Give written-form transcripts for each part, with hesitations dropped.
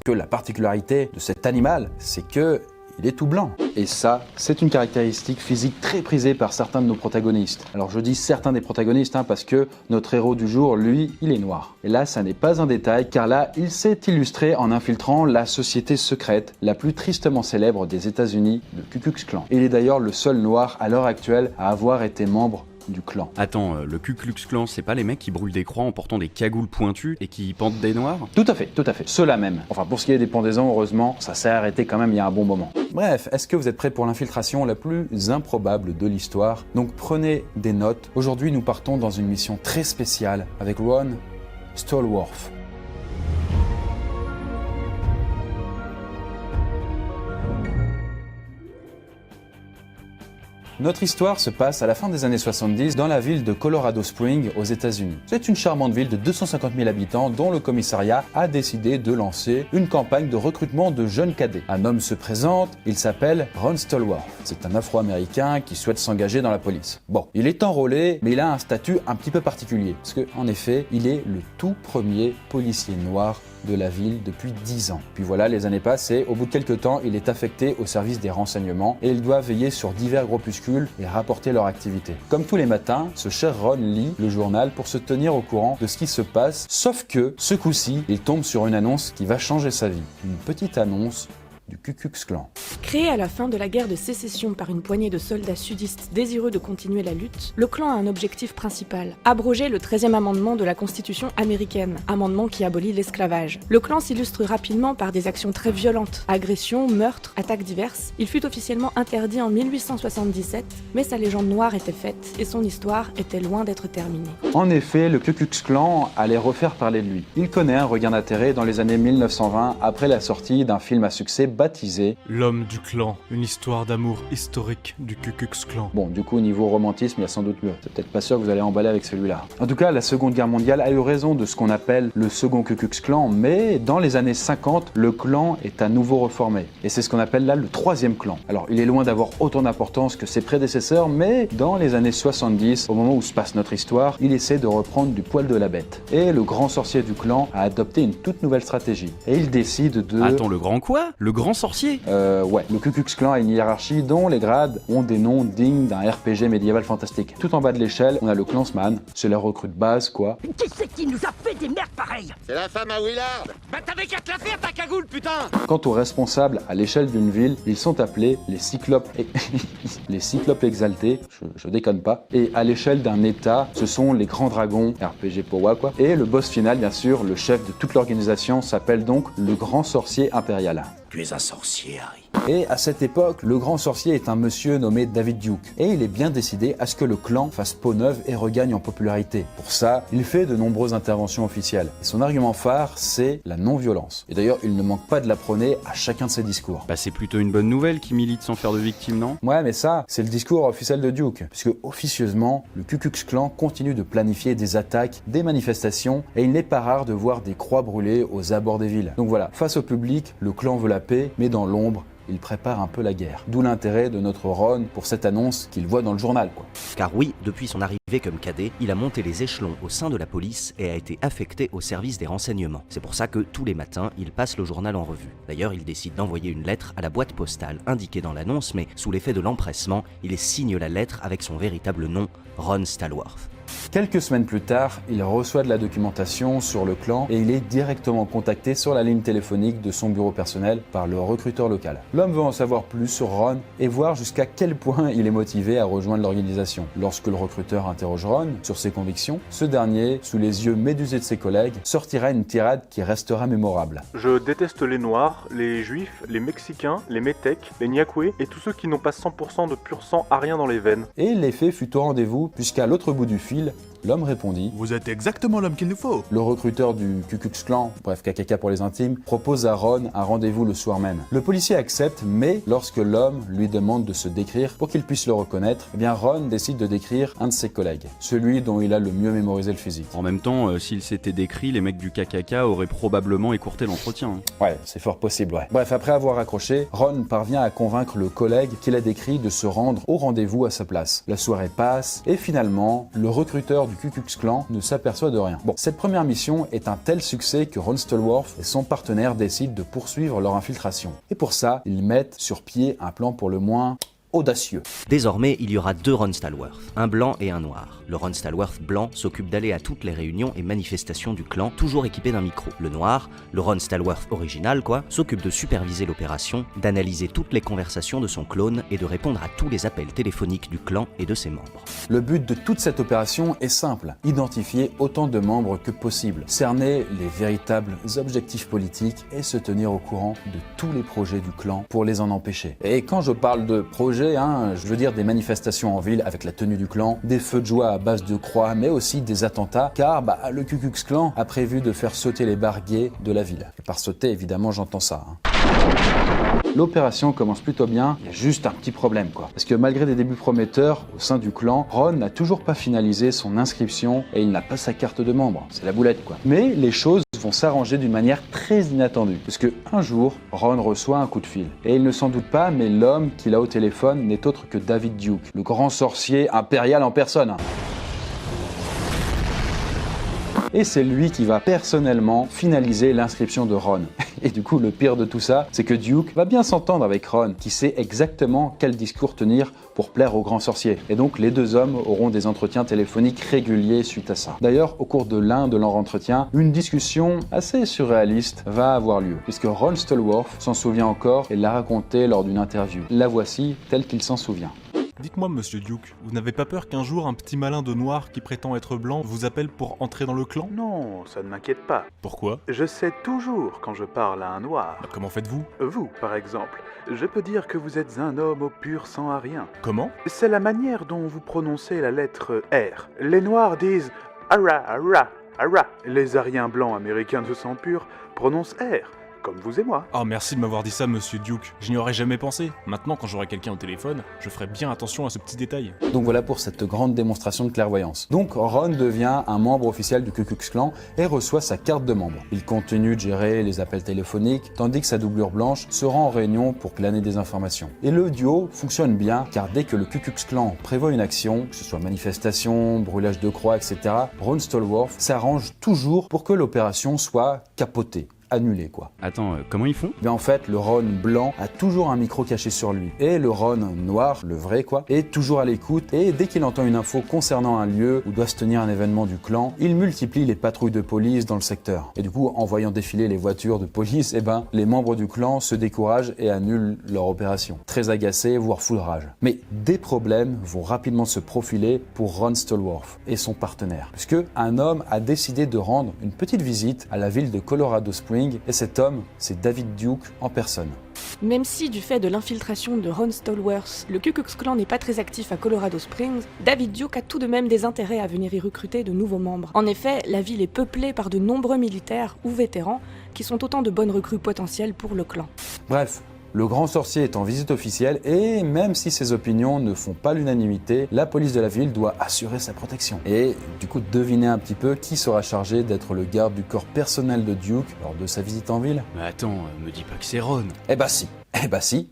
Que la particularité de cet animal, c'est que il est tout blanc. Et ça, c'est une caractéristique physique très prisée par certains de nos protagonistes. Alors je dis certains des protagonistes parce que notre héros du jour, lui, il est noir. Et là, ça n'est pas un détail, car là, il s'est illustré en infiltrant la société secrète la plus tristement célèbre des États-Unis, le Ku Klux Klan. Il est d'ailleurs le seul noir à l'heure actuelle à avoir été membre du clan. Attends, le Ku Klux Klan, c'est pas les mecs qui brûlent des croix en portant des cagoules pointues et qui pendent des noirs? Tout à fait, ceux-là même. Enfin, pour ce qui est des pendaisons, heureusement, ça s'est arrêté quand même il y a un bon moment. Bref, est-ce que vous êtes prêts pour l'infiltration la plus improbable de l'histoire? Donc prenez des notes. Aujourd'hui, nous partons dans une mission très spéciale avec Ron Stallworth. Notre histoire se passe à la fin des années 70 dans la ville de Colorado Springs aux États-Unis. C'est une charmante ville de 250 000 habitants dont le commissariat a décidé de lancer une campagne de recrutement de jeunes cadets. Un homme se présente, il s'appelle Ron Stallworth. C'est un Afro-Américain qui souhaite s'engager dans la police. Bon, il est enrôlé, mais il a un statut un petit peu particulier, parce qu'en effet, il est le tout premier policier noir de la ville depuis 10 ans. Puis voilà, les années passent et au bout de quelques temps, il est affecté au service des renseignements et il doit veiller sur divers groupuscules et rapporter leur activité. Comme tous les matins, ce cher Ron lit le journal pour se tenir au courant de ce qui se passe, sauf que ce coup-ci, il tombe sur une annonce qui va changer sa vie. Une petite annonce du Ku Klux Klan. Créé à la fin de la guerre de sécession par une poignée de soldats sudistes désireux de continuer la lutte, le clan a un objectif principal, abroger le 13e amendement de la Constitution américaine, amendement qui abolit l'esclavage. Le clan s'illustre rapidement par des actions très violentes, agressions, meurtres, attaques diverses. Il fut officiellement interdit en 1877, mais sa légende noire était faite et son histoire était loin d'être terminée. En effet, le Ku Klux Klan allait refaire parler de lui. Il connaît un regain d'intérêt dans les années 1920 après la sortie d'un film à succès baptisé L'homme du clan, une histoire d'amour historique du Ku Klux Klan. Bon, du coup, niveau romantisme, il y a sans doute mieux. C'est peut-être pas sûr que vous allez emballer avec celui-là. En tout cas, la Seconde Guerre mondiale a eu raison de ce qu'on appelle le second Ku Klux Klan, mais dans les années 50, le clan est à nouveau reformé. Et c'est ce qu'on appelle là le troisième clan. Alors, il est loin d'avoir autant d'importance que ses prédécesseurs, mais dans les années 70, au moment où se passe notre histoire, il essaie de reprendre du poil de la bête. Et le grand sorcier du clan a adopté une toute nouvelle stratégie. Et il décide de... Attends, le grand quoi? Le grand sorcier? Ouais, le Ku Klux Klan a une hiérarchie dont les grades ont des noms dignes d'un RPG médiéval fantastique. Tout en bas de l'échelle, on a le Clansman, c'est la recrue de base, quoi. Qui c'est qui nous a fait des merdes pareilles? C'est la femme à Willard. Bah t'avais qu'à te la faire ta cagoule, putain! Quant aux responsables à l'échelle d'une ville, ils sont appelés les Cyclopes les Cyclopes exaltés, je déconne pas. Et à l'échelle d'un état, ce sont les grands dragons, RPG Powa quoi. Et le boss final, bien sûr, le chef de toute l'organisation s'appelle donc le grand sorcier impérial. Tu es un sorcier, Harry. Et à cette époque, le grand sorcier est un monsieur nommé David Duke. Et il est bien décidé à ce que le clan fasse peau neuve et regagne en popularité. Pour ça, il fait de nombreuses interventions officielles. Et son argument phare, c'est la non-violence. Et d'ailleurs, il ne manque pas de la prôner à chacun de ses discours. Bah c'est plutôt une bonne nouvelle qui milite sans faire de victime, non? Ouais, mais ça, c'est le discours officiel de Duke. Puisque officieusement, le Ku Klux Klan continue de planifier des attaques, des manifestations, et il n'est pas rare de voir des croix brûlées aux abords des villes. Donc voilà, face au public, le clan veut la paix, mais dans l'ombre, il prépare un peu la guerre. D'où l'intérêt de notre Ron pour cette annonce qu'il voit dans le journal, quoi. Car oui, depuis son arrivée comme cadet, il a monté les échelons au sein de la police et a été affecté au service des renseignements. C'est pour ça que tous les matins, il passe le journal en revue. D'ailleurs, il décide d'envoyer une lettre à la boîte postale indiquée dans l'annonce, mais sous l'effet de l'empressement, il signe la lettre avec son véritable nom, Ron Stallworth. Quelques semaines plus tard, il reçoit de la documentation sur le clan et il est directement contacté sur la ligne téléphonique de son bureau personnel par le recruteur local. L'homme veut en savoir plus sur Ron et voir jusqu'à quel point il est motivé à rejoindre l'organisation. Lorsque le recruteur interroge Ron sur ses convictions, ce dernier, sous les yeux médusés de ses collègues, sortira une tirade qui restera mémorable. Je déteste les Noirs, les Juifs, les Mexicains, les Métèques, les Niakoués et tous ceux qui n'ont pas 100% de pur sang arien dans les veines. Et l'effet fut au rendez-vous puisqu'à l'autre bout du fil, l'homme répondit « Vous êtes exactement l'homme qu'il nous faut !» Le recruteur du Ku Klux Klan, bref KKK pour les intimes, propose à Ron un rendez-vous le soir même. Le policier accepte, mais lorsque l'homme lui demande de se décrire pour qu'il puisse le reconnaître, eh bien Ron décide de décrire un de ses collègues, celui dont il a le mieux mémorisé le physique. En même temps, s'il s'était décrit, les mecs du KKK auraient probablement écourté l'entretien. Ouais, c'est fort possible, ouais. Bref, après avoir accroché, Ron parvient à convaincre le collègue qu'il a décrit de se rendre au rendez-vous à sa place. La soirée passe, et finalement, le recruteur recruteur du Ku Klux Klan ne s'aperçoit de rien. Bon, cette première mission est un tel succès que Ron Stallworth et son partenaire décident de poursuivre leur infiltration. Et pour ça, ils mettent sur pied un plan pour le moins audacieux. Désormais, il y aura 2 Ron Stallworth, un blanc et un noir. Le Ron Stallworth blanc s'occupe d'aller à toutes les réunions et manifestations du clan, toujours équipé d'un micro. Le noir, le Ron Stallworth original quoi, s'occupe de superviser l'opération, d'analyser toutes les conversations de son clone et de répondre à tous les appels téléphoniques du clan et de ses membres. Le but de toute cette opération est simple, identifier autant de membres que possible, cerner les véritables objectifs politiques et se tenir au courant de tous les projets du clan pour les en empêcher. Et quand je parle de projets, je veux dire des manifestations en ville avec la tenue du clan, des feux de joie à base de croix, mais aussi des attentats, car le Ku Klux Klan a prévu de faire sauter les bars gays de la ville. Et par sauter, évidemment, j'entends ça. L'opération commence plutôt bien, il y a juste un petit problème quoi. Parce que malgré des débuts prometteurs au sein du clan, Ron n'a toujours pas finalisé son inscription et il n'a pas sa carte de membre. C'est la boulette quoi. Mais les choses vont s'arranger d'une manière très inattendue. Parce que un jour, Ron reçoit un coup de fil. Et il ne s'en doute pas, mais l'homme qu'il a au téléphone n'est autre que David Duke, le grand sorcier impérial en personne. Et c'est lui qui va personnellement finaliser l'inscription de Ron. Et du coup, le pire de tout ça, c'est que Duke va bien s'entendre avec Ron, qui sait exactement quel discours tenir pour plaire au grand sorcier. Et donc, les deux hommes auront des entretiens téléphoniques réguliers suite à ça. D'ailleurs, au cours de l'un de leurs entretiens, une discussion assez surréaliste va avoir lieu, puisque Ron Stallworth s'en souvient encore et l'a raconté lors d'une interview. La voici telle qu'il s'en souvient. Dites-moi, monsieur Duke, vous n'avez pas peur qu'un jour un petit malin de noir qui prétend être blanc vous appelle pour entrer dans le clan? Non, ça ne m'inquiète pas. Pourquoi? Je sais toujours quand je parle à un noir. Comment faites-vous? Vous, par exemple. Je peux dire que vous êtes un homme au pur sang arien. Comment? C'est la manière dont vous prononcez la lettre R. Les noirs disent ara, ara, ara. Les ariens blancs américains de sang pur prononcent R. Comme vous et moi. Ah, merci de m'avoir dit ça, monsieur Duke. Je n'y aurais jamais pensé. Maintenant, quand j'aurai quelqu'un au téléphone, je ferai bien attention à ce petit détail. Donc voilà pour cette grande démonstration de clairvoyance. Donc Ron devient un membre officiel du Ku Klux Klan et reçoit sa carte de membre. Il continue de gérer les appels téléphoniques, tandis que sa doublure blanche se rend en réunion pour glaner des informations. Et le duo fonctionne bien, car dès que le Ku Klux Klan prévoit une action, que ce soit manifestation, brûlage de croix, etc., Ron Stallworth s'arrange toujours pour que l'opération soit capotée. Annulé quoi. Attends, comment ils font? Mais en fait, le Ron blanc a toujours un micro caché sur lui. Et le Ron noir, le vrai quoi, est toujours à l'écoute et dès qu'il entend une info concernant un lieu où doit se tenir un événement du clan, il multiplie les patrouilles de police dans le secteur. Et du coup, en voyant défiler les voitures de police, les membres du clan se découragent et annulent leur opération. Très agacés, voire fous de rage. Mais des problèmes vont rapidement se profiler pour Ron Stallworth et son partenaire. Puisque un homme a décidé de rendre une petite visite à la ville de Colorado Springs. Et cet homme, c'est David Duke en personne. Même si, du fait de l'infiltration de Ron Stallworth, le Ku Klux Klan n'est pas très actif à Colorado Springs, David Duke a tout de même des intérêts à venir y recruter de nouveaux membres. En effet, la ville est peuplée par de nombreux militaires ou vétérans qui sont autant de bonnes recrues potentielles pour le clan. Bref. Le grand sorcier est en visite officielle et même si ses opinions ne font pas l'unanimité, la police de la ville doit assurer sa protection. Et du coup, devinez un petit peu qui sera chargé d'être le garde du corps personnel de Duke lors de sa visite en ville. Mais attends, me dis pas que c'est Ron. Eh bah si.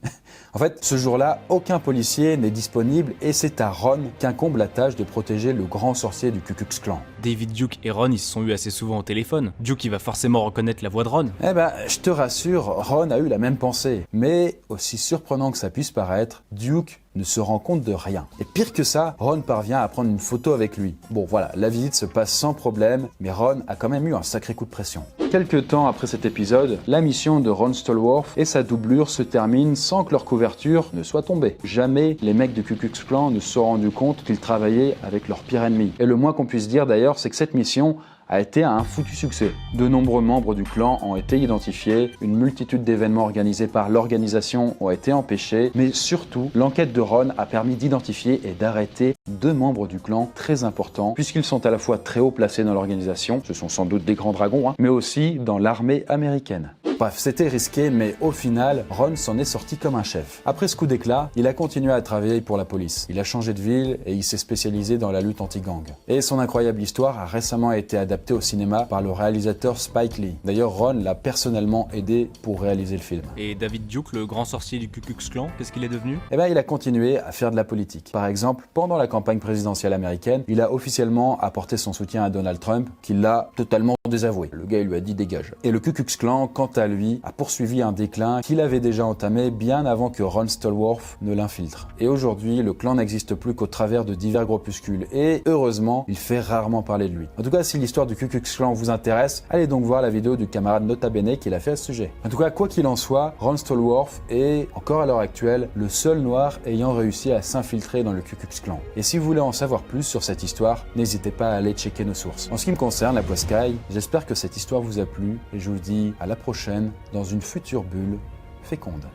En fait, ce jour-là, aucun policier n'est disponible et c'est à Ron qu'incombe la tâche de protéger le grand sorcier du Ku Klux Klan. David Duke et Ron, ils se sont eu assez souvent au téléphone. Duke, il va forcément reconnaître la voix de Ron. Eh ben, je te rassure, Ron a eu la même pensée. Mais aussi surprenant que ça puisse paraître, Duke ne se rend compte de rien. Et pire que ça, Ron parvient à prendre une photo avec lui. Bon voilà, la visite se passe sans problème, mais Ron a quand même eu un sacré coup de pression. Quelques temps après cet épisode, la mission de Ron Stallworth et sa doublure se termine sans que leur couverture ne soit tombée. Jamais les mecs du Ku Klux Klan ne se sont rendus compte qu'ils travaillaient avec leur pire ennemi. Et le moins qu'on puisse dire d'ailleurs, c'est que cette mission a été un foutu succès. De nombreux membres du clan ont été identifiés, une multitude d'événements organisés par l'organisation ont été empêchés, mais surtout, l'enquête de Ron a permis d'identifier et d'arrêter 2 membres du clan très importants, puisqu'ils sont à la fois très haut placés dans l'organisation, ce sont sans doute des grands dragons, mais aussi dans l'armée américaine. Bref, c'était risqué, mais au final, Ron s'en est sorti comme un chef. Après ce coup d'éclat, il a continué à travailler pour la police. Il a changé de ville et il s'est spécialisé dans la lutte anti-gang. Et son incroyable histoire a récemment été adaptée au cinéma par le réalisateur Spike Lee. D'ailleurs, Ron l'a personnellement aidé pour réaliser le film. Et David Duke, le grand sorcier du Ku Klux Klan, qu'est-ce qu'il est devenu? Eh bien, il a continué à faire de la politique. Par exemple, pendant la campagne présidentielle américaine, il a officiellement apporté son soutien à Donald Trump, qui l'a totalement désavoué. Le gars, il lui a dit dégage. Et le Ku Klux Klan, quant à lui, a poursuivi un déclin qu'il avait déjà entamé bien avant que Ron Stallworth ne l'infiltre. Et aujourd'hui, le clan n'existe plus qu'au travers de divers groupuscules. Et heureusement, il fait rarement parler de lui. En tout cas, si l'histoire du Ku Klux Klan vous intéresse, allez donc voir la vidéo du camarade Nota Bene qu'il a fait à ce sujet. En tout cas, quoi qu'il en soit, Ron Stallworth est, encore à l'heure actuelle, le seul noir ayant réussi à s'infiltrer dans le Ku Klux Klan. Et si vous voulez en savoir plus sur cette histoire, n'hésitez pas à aller checker nos sources. En ce qui me concerne, la Poiscaille, j'espère que cette histoire vous a plu et je vous dis à la prochaine dans une future bulle féconde.